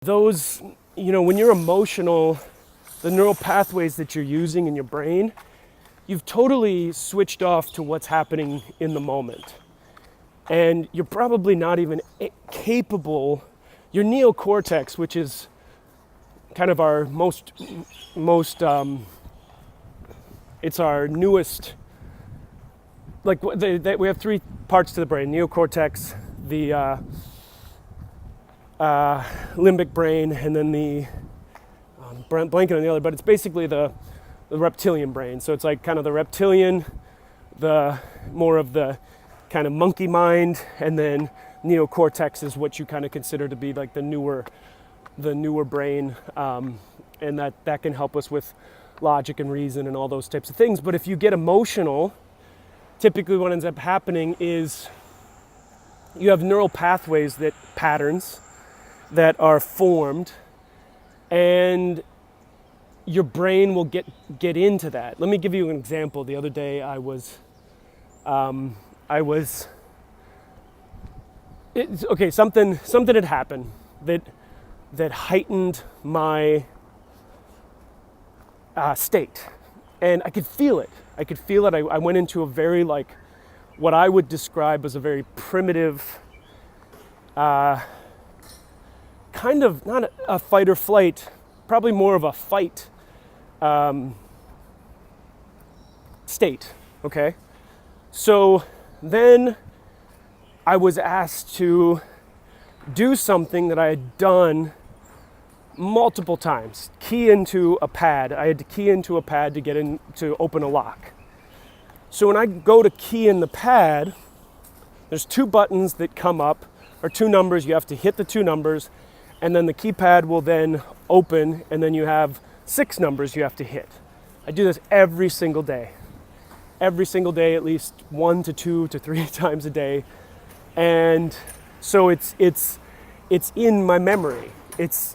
those, when you're emotional, the neural pathways that you're using in your brain, you've totally switched off to what's happening in the moment. And you're probably not even capable, your neocortex, which is kind of our most it's our newest, like we have three parts to the brain: neocortex, the limbic brain, and then the blanket on the other, but it's basically the reptilian brain. So it's like kind of the reptilian, the more of the kind of monkey mind, and then neocortex is what you kind of consider to be like the newer brain, and that can help us with logic and reason and all those types of things. But if you get emotional, typically what ends up happening is you have neural pathways, patterns that are formed, and your brain will get into that. Let me give you an example. The other day something had happened that heightened my state, and I could feel it. I went into a very, like, what I would describe as a very primitive, kind of not a fight or flight, probably more of a fight state. Okay, so then I was asked to do something that I had done multiple times. Key into a pad. I had to key into a pad to get in to open a lock. So when I go to key in the pad, there's two buttons that come up, or two numbers. You have to hit the two numbers, and then the keypad will then open, and then you have 6 numbers you have to hit. I do this every single day. Every single day, at least 1 to 2 to 3 times a day. And so it's in my memory.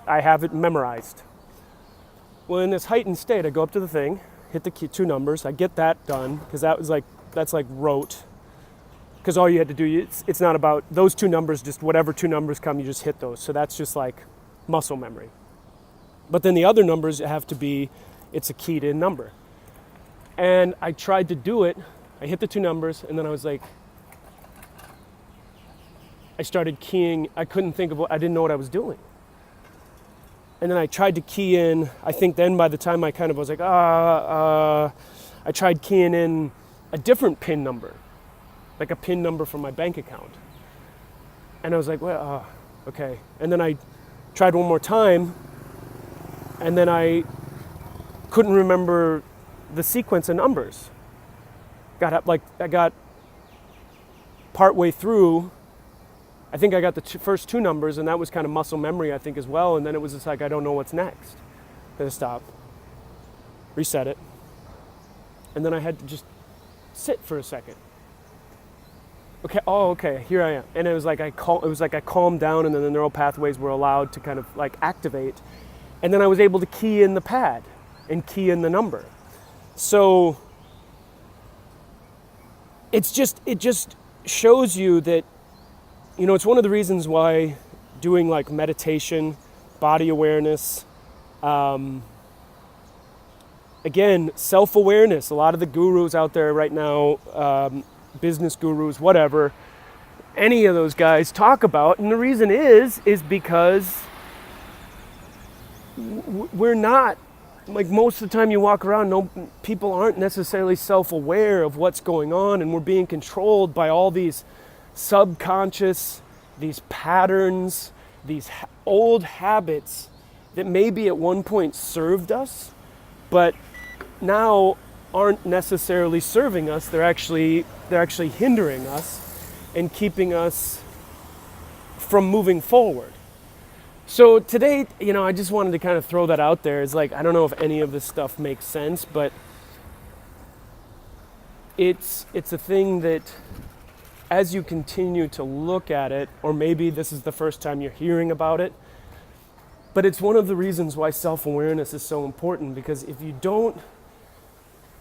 I have it memorized. Well, in this heightened state, I go up to the thing, hit the key, 2 numbers. I get that done, because that's like rote. Because all you had to do, it's not about those 2 numbers, just whatever 2 numbers come, you just hit those. So that's just like muscle memory. But then the other numbers have to be, it's a keyed in number. And I tried to do it. I hit the 2 numbers, and then I was like, I started keying. I couldn't think of I didn't know what I was doing. And then I tried to key in, I think then by the time I kind of was like, I tried keying in a different PIN number, like a PIN number from my bank account. And I was like, well, okay. And then I tried one more time, and then I couldn't remember the sequence of numbers. I got partway through, I think I got the first 2 numbers, and that was kind of muscle memory, I think, as well. And then it was just like, I don't know what's next. I had to stop, reset it, and then I had to just sit for a second. Okay, here I am. And it was like I calmed down, and then the neural pathways were allowed to kind of like activate, and then I was able to key in the pad and key in the number. So it just shows you that, it's one of the reasons why doing like meditation, body awareness, again, self-awareness. A lot of the gurus out there right now, business gurus, whatever, any of those guys talk about. And the reason is because we're not, like, most of the time you walk around, people aren't necessarily self-aware of what's going on, and we're being controlled by all these subconscious, these patterns, these old habits that maybe at one point served us, but now aren't necessarily serving us. They're actually hindering us and keeping us from moving forward. So today, I just wanted to kind of throw that out there. It's like, I don't know if any of this stuff makes sense, but it's a thing that as you continue to look at it, or maybe this is the first time you're hearing about it, but it's one of the reasons why self-awareness is so important, because if you don't,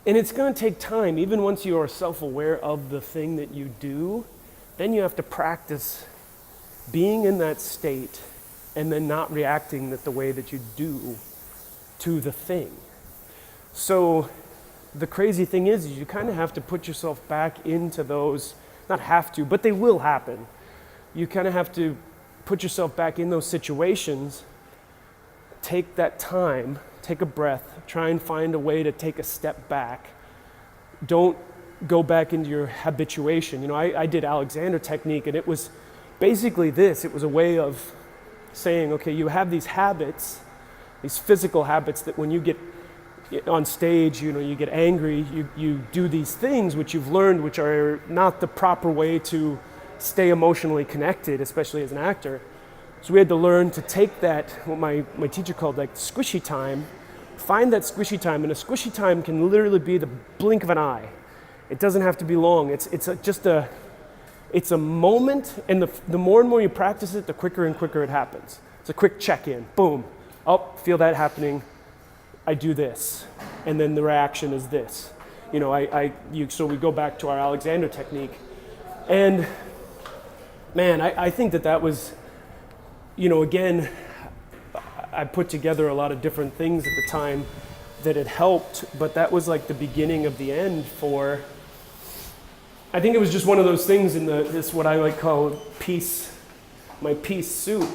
and it's going to take time, even once you are self-aware of the thing that you do, then you have to practice being in that state and then not reacting the way that you do to the thing. So the crazy thing is you kind of have to put yourself back into those, not have to, but they will happen. You kind of have to put yourself back in those situations, take that time, take a breath, try and find a way to take a step back. Don't go back into your habituation. You know, I did Alexander technique, and it was basically this. It was a way of saying, okay, you have these habits, these physical habits that when you get on stage, you know, you get angry, you do these things which you've learned, which are not the proper way to stay emotionally connected, especially as an actor. So we had to learn to take that, what my teacher called like squishy time, find that squishy time, and a squishy time can literally be the blink of an eye. It doesn't have to be long. It's a moment, and the more and more you practice it, the quicker and quicker it happens. It's a quick check-in, boom, oh, feel that happening, I do this, and then the reaction is this. You know, so we go back to our Alexander technique, and man, I think that was, you know, again, I put together a lot of different things at the time that had helped, but that was like the beginning of the end for, I think it was just one of those things in this what I like call my peace soup.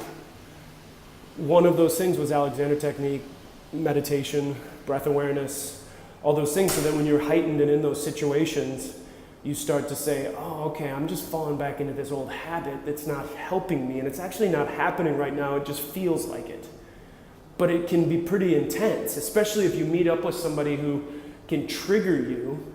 One of those things was Alexander technique, meditation, breath awareness, all those things, so that when you're heightened and in those situations, you start to say, oh, okay, I'm just falling back into this old habit that's not helping me, and it's actually not happening right now, it just feels like it. But it can be pretty intense, especially if you meet up with somebody who can trigger you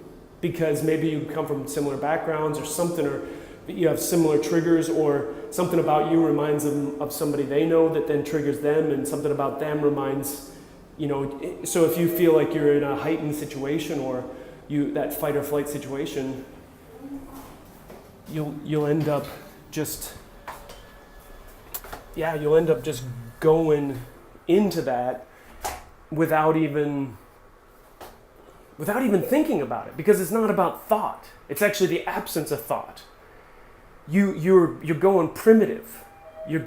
because maybe you come from similar backgrounds or something, or you have similar triggers, or something about you reminds them of somebody they know that then triggers them, and something about them reminds, you know, so if you feel like you're in a heightened situation or that fight or flight situation, you'll end up just going into that without even thinking about it, because it's not about thought. It's actually the absence of thought. You're going primitive. You're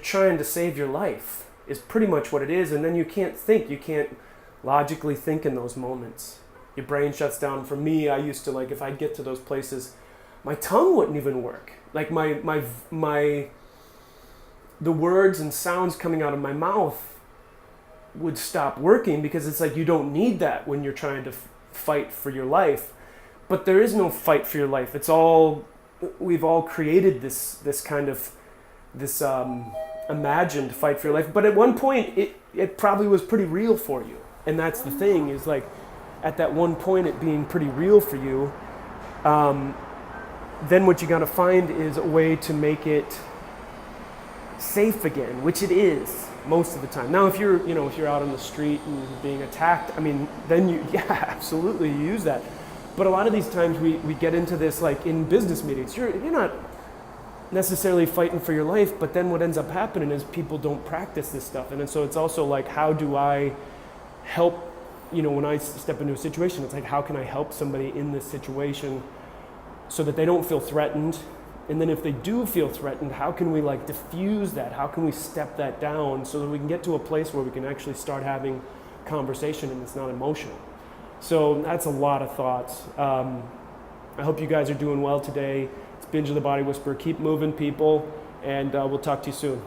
trying to save your life is pretty much what it is, and then you can't think. You can't logically think in those moments. Your brain shuts down. For me, I used to, like, if I'd get to those places, my tongue wouldn't even work. Like the words and sounds coming out of my mouth would stop working, because it's like you don't need that when you're trying to fight for your life. But there is no fight for your life. It's all, we've all created this kind of imagined fight for your life. But at one point, it probably was pretty real for you. And that's the thing, is like at that one point, it being pretty real for you, then what you got to find is a way to make it safe again, which it is most of the time. Now, if you're out on the street and being attacked, I mean, then absolutely you use that. But a lot of these times we get into this, like in business meetings, you're not necessarily fighting for your life, but then what ends up happening is people don't practice this stuff. And then so it's also like, how do I help, when I step into a situation, it's like, how can I help somebody in this situation so that they don't feel threatened? And then if they do feel threatened, how can we like diffuse that? How can we step that down so that we can get to a place where we can actually start having conversation and it's not emotional? So that's a lot of thoughts. I hope you guys are doing well today. It's Binge of the Body Whisperer. Keep moving, people, and we'll talk to you soon.